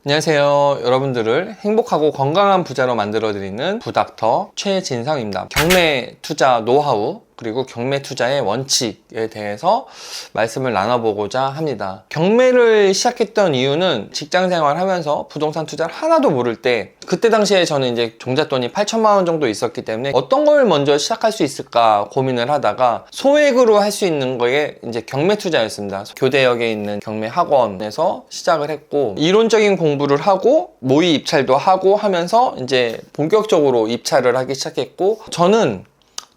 안녕하세요. 여러분들을 행복하고 건강한 부자로 만들어드리는 부닥터 최진성입니다. 경매 투자 노하우 그리고 경매 투자의 원칙에 대해서 말씀을 나눠보고자 합니다. 경매를 시작했던 이유는 직장생활 하면서 부동산 투자를 하나도 모를 때, 그때 당시에 저는 이제 종잣돈이 8천만 원 정도 있었기 때문에 어떤 걸 먼저 시작할 수 있을까 고민을 하다가 소액으로 할 수 있는 거에 이제 경매 투자였습니다. 교대역에 있는 경매 학원에서 시작을 했고, 이론적인 공부를 하고 모의 입찰도 하고 하면서 이제 본격적으로 입찰을 하기 시작했고, 저는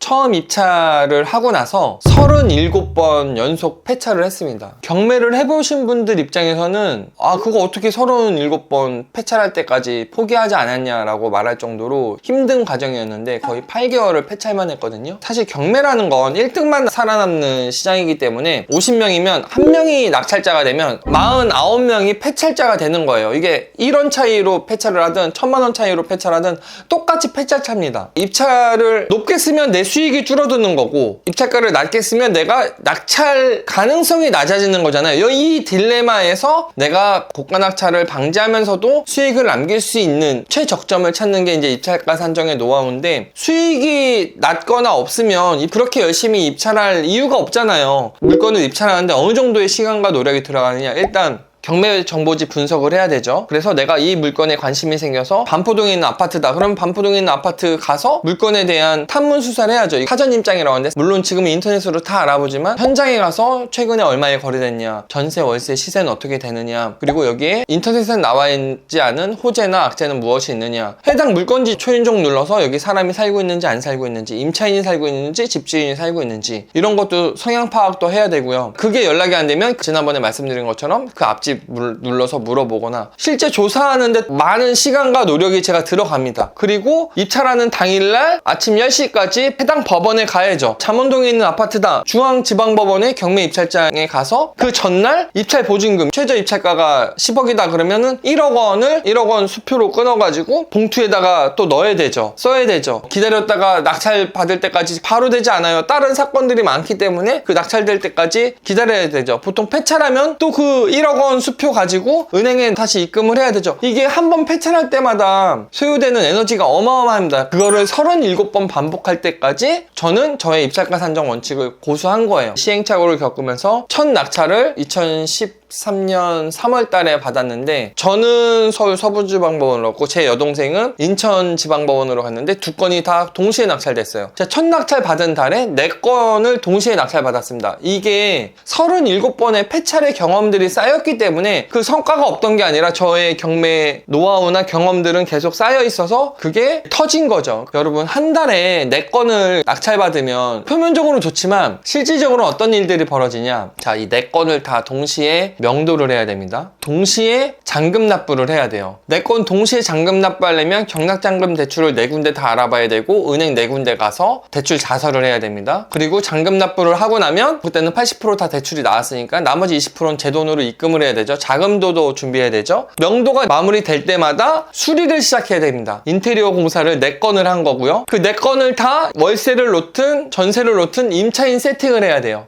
처음 입찰을 하고 나서 37번 연속 폐차를 했습니다. 경매를 해보신 분들 입장에서는 그거 어떻게 37번 폐차를 할 때까지 포기하지 않았냐라고 말할 정도로 힘든 과정이었는데 거의 8개월을 폐차만 했거든요. 사실 경매라는 건 1등만 살아남는 시장이기 때문에 50명이면 한 명이 낙찰자가 되면 49명이 폐찰자가 되는 거예요. 이게 1원 차이로 폐차를 하든 1000만 원 차이로 폐차를 하든 똑같이 폐차차입니다. 입찰을 높게 쓰면 내 수익이 줄어드는 거고, 입찰가를 낮게 쓰면 내가 낙찰 가능성이 낮아지는 거잖아요. 이 딜레마에서 내가 고가 낙찰을 방지하면서도 수익을 남길 수 있는 최적점을 찾는 게 이제 입찰가 산정의 노하우인데, 수익이 낮거나 없으면 그렇게 열심히 입찰할 이유가 없잖아요. 물건을 입찰하는데 어느 정도의 시간과 노력이 들어가느냐, 일단 경매 정보지 분석을 해야 되죠. 그래서 내가 이 물건에 관심이 생겨서 반포동에 있는 아파트다. 그럼 반포동에 있는 아파트 가서 물건에 대한 탐문 수사를 해야죠. 사전 입장이라고 하는데, 물론 지금 인터넷으로 다 알아보지만 현장에 가서 최근에 얼마에 거래됐냐, 전세 월세 시세는 어떻게 되느냐, 그리고 여기에 인터넷에 나와 있지 않은 호재나 악재는 무엇이 있느냐, 해당 물건지 초인종 눌러서 여기 사람이 살고 있는지 안 살고 있는지, 임차인이 살고 있는지 집주인이 살고 있는지, 이런 것도 성향 파악도 해야 되고요. 그게 연락이 안 되면 지난번에 말씀드린 것처럼 그 앞집 눌러서 물어보거나, 실제 조사하는데 많은 시간과 노력이 제가 들어갑니다. 그리고 입찰하는 당일날 아침 10시까지 해당 법원에 가야죠. 잠원동에 있는 아파트다. 중앙지방법원의 경매 입찰장에 가서 그 전날 입찰 보증금, 최저 입찰가가 10억이다 그러면은 1억 원 수표로 끊어가지고 봉투에다가 또 넣어야 되죠. 써야 되죠. 기다렸다가 낙찰 받을 때까지 바로 되지 않아요. 다른 사건들이 많기 때문에 그 낙찰될 때까지 기다려야 되죠. 보통 폐차라면 또 그 1억 원 수표 가지고 은행에 다시 입금을 해야 되죠. 이게 한 번 폐차할 때마다 소요되는 에너지가 어마어마합니다. 그거를 37번 반복할 때까지 저는 저의 입찰가 산정 원칙을 고수한 거예요. 시행착오를 겪으면서 첫 낙찰을 2013년 3월 달에 받았는데, 저는 서울 서부지방법원으로 갔고 제 여동생은 인천지방법원으로 갔는데 두 건이 다 동시에 낙찰됐어요. 제가 첫 낙찰 받은 달에 4건을 동시에 낙찰 받았습니다. 이게 37번의 폐찰의 경험들이 쌓였기 때문에 그 성과가 없던 게 아니라 저의 경매 노하우나 경험들은 계속 쌓여 있어서 그게 터진 거죠. 여러분, 한 달에 4건을 낙찰 받으면 표면적으로 좋지만 실질적으로 어떤 일들이 벌어지냐, 자, 이 4건을 다 동시에 명도를 해야 됩니다. 동시에 잔금 납부를 해야 돼요. 4건 동시에 잔금 납부하려면 경락잔금 대출을 4군데 다 알아봐야 되고 은행 4군데 가서 대출 자설을 해야 됩니다. 그리고 잔금 납부를 하고 나면 그때는 80% 다 대출이 나왔으니까 나머지 20%는 제 돈으로 입금을 해야 되죠. 자금도도 준비해야 되죠. 명도가 마무리될 때마다 수리를 시작해야 됩니다. 인테리어 공사를 4건을 한 거고요. 그 4건을 다 월세를 놓든 전세를 놓든 임차인 세팅을 해야 돼요.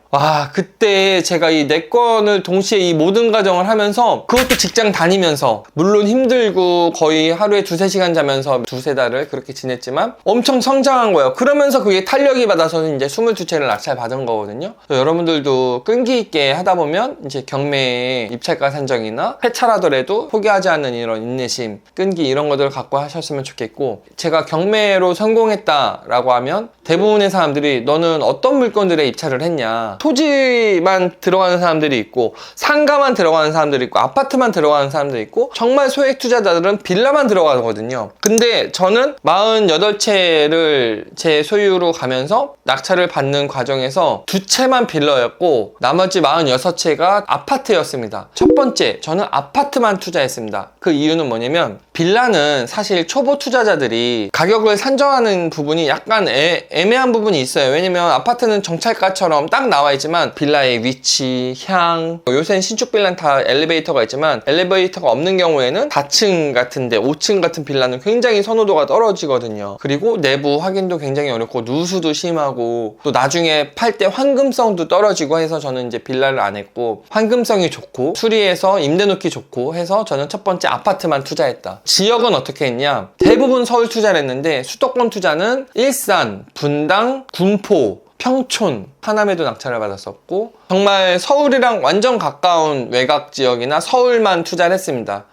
그때 제가 이 4건을 동시에 이 모든 과정을 하면서, 그것도 직장 다니면서, 물론 힘들고 거의 하루에 2-3시간 자면서 2-3달을 그렇게 지냈지만 엄청 성장한 거예요. 그러면서 그게 탄력이 받아서 이제 22채를 낙찰 받은 거거든요. 여러분들도 끈기 있게 하다 보면 이제 경매에 입찰가 산정이나 폐차라더라도 포기하지 않는 이런 인내심, 끈기, 이런 것들을 갖고 하셨으면 좋겠고, 제가 경매로 성공했다라고 하면 대부분의 사람들이 너는 어떤 물건들에 입찰을 했냐, 토지만 들어가는 사람들이 있고 상가만 들어가는 사람들이 있고 아파트만 들어가는 사람들이 있고 정말 소액 투자자들은 빌라만 들어가거든요. 근데 저는 48채를 제 소유로 가면서 낙찰을 받는 과정에서 2채만 빌라였고 나머지 46채가 아파트였습니다. 첫 번째, 저는 아파트만 투자했습니다. 그 이유는 뭐냐면, 빌라는 사실 초보 투자자들이 가격을 산정하는 부분이 약간 애매한 부분이 있어요. 왜냐면 아파트는 정찰가처럼 딱 나와 있지만 빌라의 위치, 향, 요새는 신축 빌라는 다 엘리베이터가 있지만 엘리베이터가 없는 경우에는 4층 같은데 5층 같은 빌라는 굉장히 선호도가 떨어지거든요. 그리고 내부 확인도 굉장히 어렵고 누수도 심하고 또 나중에 팔 때 환금성도 떨어지고 해서 저는 이제 빌라를 안 했고, 환금성이 좋고 수리해서 임대 놓기 좋고 해서 저는 첫 번째 아파트만 투자했다. 지역은 어떻게 했냐? 대부분 서울 투자를 했는데 수도권 투자는 일산, 분당, 군포, 평촌, 하남에도 낙찰을 받았었고, 정말 서울이랑 완전 가까운 외곽 지역이나 서울만 투자를 했습니다.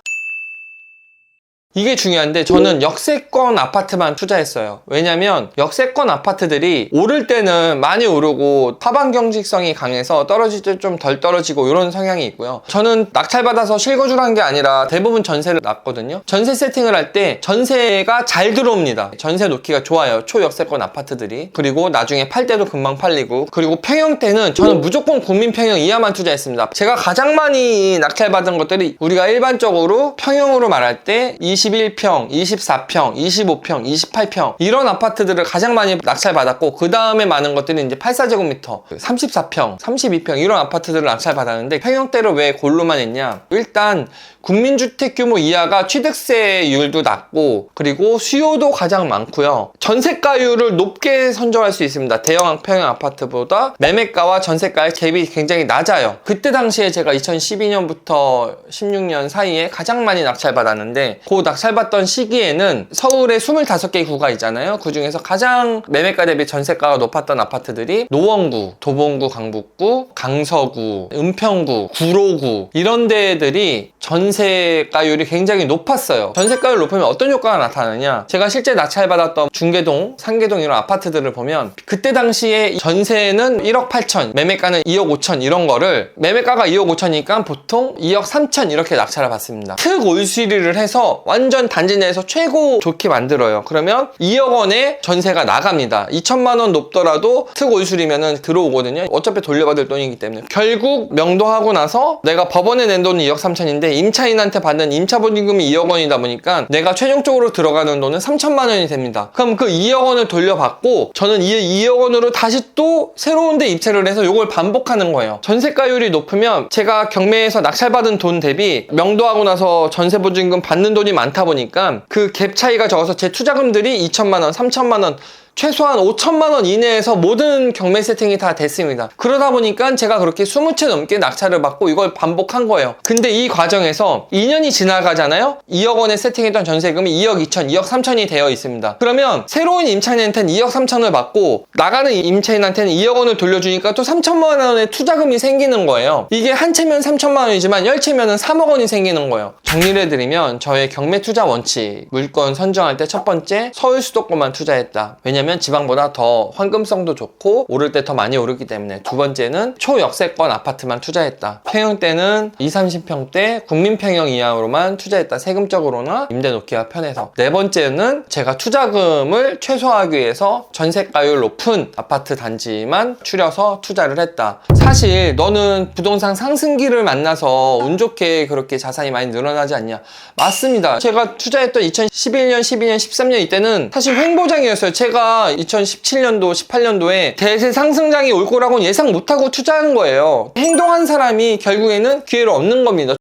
이게 중요한데 저는 역세권 아파트만 투자했어요. 왜냐면 역세권 아파트들이 오를 때는 많이 오르고 하방 경직성이 강해서 떨어질 때 좀 덜 떨어지고 이런 성향이 있고요. 저는 낙찰받아서 실거주를 한 게 아니라 대부분 전세를 놨거든요. 전세 세팅을 할 때 전세가 잘 들어옵니다. 전세 놓기가 좋아요. 초역세권 아파트들이. 그리고 나중에 팔 때도 금방 팔리고, 그리고 평형 때는 저는 무조건 국민평형 이하만 투자했습니다. 제가 가장 많이 낙찰받은 것들이 우리가 일반적으로 평형으로 말할 때 21평, 24평, 25평, 28평 이런 아파트들을 가장 많이 낙찰받았고, 그 다음에 많은 것들이 이제 84제곱미터, 34평, 32평 이런 아파트들을 낙찰받았는데 평형대로 왜 골로만 했냐? 일단 국민주택 규모 이하가 취득세율도 낮고, 그리고 수요도 가장 많고요. 전세가율을 높게 선정할 수 있습니다. 대형 평형 아파트보다 매매가와 전세가의 갭이 굉장히 낮아요. 그때 당시에 제가 2012년부터 16년 사이에 가장 많이 낙찰받았는데, 그 낙찰받던 시기에는 서울에 25개의 구가 있잖아요. 그 중에서 가장 매매가 대비 전세가가 높았던 아파트들이 노원구, 도봉구, 강북구, 강서구, 은평구, 구로구 이런 데들이 전세가율이 굉장히 높았어요. 전세가율 높으면 어떤 효과가 나타나느냐? 제가 실제 낙찰받았던 중계동, 상계동 이런 아파트들을 보면 그때 당시에 전세는 1억 8천, 매매가는 2억 5천 이런 거를, 매매가가 2억 5천이니까 보통 2억 3천 이렇게 낙찰을 받습니다. 특 올수리를 해서 완전 단지 내에서 최고 좋게 만들어요. 그러면 2억 원에 전세가 나갑니다. 2천만 원 높더라도 특 올수리면은 들어오거든요. 어차피 돌려받을 돈이기 때문에. 결국 명도하고 나서 내가 법원에 낸 돈은 2억 3천인데 임차인한테 받는 임차보증금이 2억 원이다 보니까 내가 최종적으로 들어가는 돈은 3천만 원이 됩니다. 그럼 그 2억 원을 돌려받고 저는 이 2억 원으로 다시 또 새로운 데 입찰을 해서 이걸 반복하는 거예요. 전세가율이 높으면 제가 경매에서 낙찰받은 돈 대비 명도하고 나서 전세보증금 받는 돈이 많다 보니까 그 갭 차이가 적어서 제 투자금들이 2천만 원, 3천만 원, 최소한 5천만 원 이내에서 모든 경매 세팅이 다 됐습니다. 그러다 보니까 제가 그렇게 20채 넘게 낙찰을 받고 이걸 반복한 거예요. 근데 이 과정에서 2년이 지나가잖아요? 2억 원에 세팅했던 전세금이 2억 2천, 2억 3천이 되어 있습니다. 그러면 새로운 임차인한테는 2억 3천을 받고 나가는 임차인한테는 2억 원을 돌려주니까 또 3천만 원의 투자금이 생기는 거예요. 이게 한 채면 3천만 원이지만 10채면은 3억 원이 생기는 거예요. 정리를 해드리면 저의 경매 투자 원칙, 물건 선정할 때 첫 번째, 서울 수도권만 투자했다. 왜냐면 지방보다 더 환금성도 좋고 오를 때 더 많이 오르기 때문에. 두 번째는 초역세권 아파트만 투자했다. 평형 때는 20, 30평대 국민평형 이하로만 투자했다. 세금적으로나 임대 놓기가 편해서. 네 번째는 제가 투자금을 최소화하기 위해서 전세가율 높은 아파트 단지만 추려서 투자를 했다. 사실 너는 부동산 상승기를 만나서 운 좋게 그렇게 자산이 많이 늘어나지 않냐? 맞습니다. 제가 투자했던 2011년, 12년, 13년 이때는 사실 횡보장이었어요. 제가 2017년도, 18년도에 대세 상승장이 올 거라고는 예상 못하고 투자한 거예요. 행동한 사람이 결국에는 기회를 얻는 겁니다.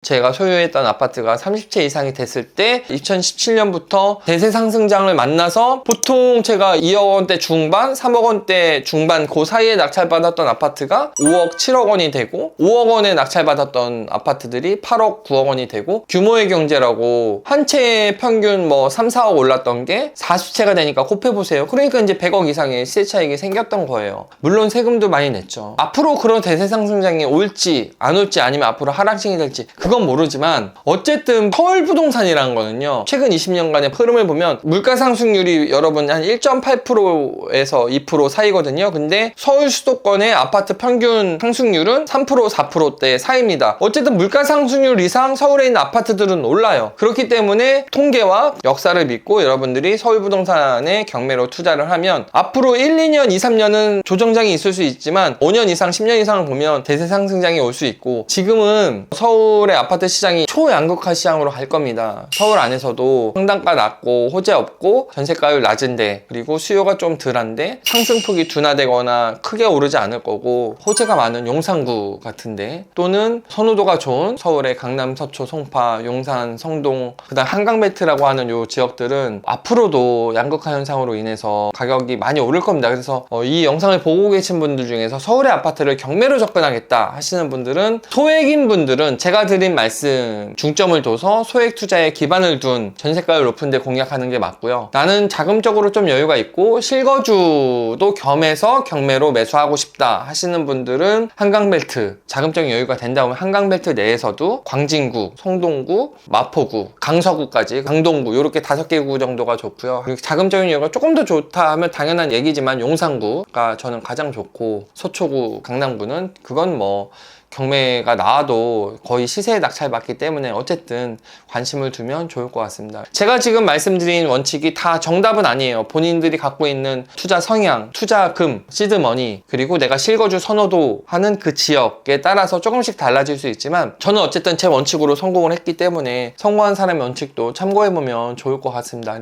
제가 소유했던 아파트가 30채 이상이 됐을 때 2017년부터 대세 상승장을 만나서 보통 제가 2억 원대 중반, 3억 원대 중반 그 사이에 낙찰받았던 아파트가 5억, 7억 원이 되고 5억 원에 낙찰받았던 아파트들이 8억, 9억 원이 되고 규모의 경제라고 한 채 평균 뭐 3, 4억 올랐던 게 40채가 되니까 곱해보세요. 그러니까 이제 100억 이상의 시세 차익이 생겼던 거예요. 물론 세금도 많이 냈죠. 앞으로 그런 대세 상승장이 올지 안 올지 아니면 앞으로 하락장이 될지 그건 모르지만 어쨌든 서울 부동산이라는 거는요, 최근 20년간의 흐름을 보면 물가 상승률이 여러분 한 1.8%에서 2% 사이거든요. 근데 서울 수도권의 아파트 평균 상승률은 3%, 4%대 사이입니다. 어쨌든 물가 상승률 이상 서울에 있는 아파트들은 올라요. 그렇기 때문에 통계와 역사를 믿고 여러분들이 서울 부동산에 경매로 투자를 하면 앞으로 1, 2년, 2, 3년은 조정장이 있을 수 있지만 5년 이상, 10년 이상을 보면 대세 상승장이 올 수 있고, 지금은 서울의 아파트 시장이 초양극화 시장으로 갈 겁니다. 서울 안에서도 상단가 낮고 호재 없고 전세가율 낮은데, 그리고 수요가 좀 덜한데 상승폭이 둔화되거나 크게 오르지 않을 거고, 호재가 많은 용산구 같은데, 또는 선호도가 좋은 서울의 강남, 서초, 송파, 용산, 성동, 그다음 한강벨트라고 하는 요 지역들은 앞으로도 양극화 현상으로 인해서 가격이 많이 오를 겁니다. 그래서 이 영상을 보고 계신 분들 중에서 서울의 아파트를 경매로 접근하겠다 하시는 분들은, 소액인 분들은 제가 드린 말씀 중점을 둬서 소액 투자에 기반을 둔 전세가율 높은 데 공략하는 게 맞고요. 나는 자금적으로 좀 여유가 있고 실거주도 겸해서 경매로 매수하고 싶다 하시는 분들은 한강벨트, 자금적인 여유가 된다 보면 한강벨트 내에서도 광진구, 성동구, 마포구, 강서구까지, 강동구, 이렇게 5개 구 정도가 좋고요. 그리고 자금적인 여유가 조금 더 좋다 하면 당연한 얘기지만 용산구가 저는 가장 좋고, 서초구, 강남구는 그건 뭐 경매가 나와도 거의 시세에 낙찰받기 때문에 어쨌든 관심을 두면 좋을 것 같습니다. 제가 지금 말씀드린 원칙이 다 정답은 아니에요. 본인들이 갖고 있는 투자 성향, 투자금, 시드머니, 그리고 내가 실거주 선호도 하는 그 지역에 따라서 조금씩 달라질 수 있지만, 저는 어쨌든 제 원칙으로 성공을 했기 때문에 성공한 사람의 원칙도 참고해보면 좋을 것 같습니다.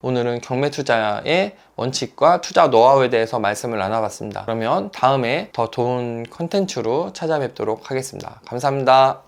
오늘은 경매 투자의 원칙과 투자 노하우에 대해서 말씀을 나눠봤습니다. 그러면 다음에 더 좋은 컨텐츠로 찾아뵙도록 하겠습니다. 감사합니다.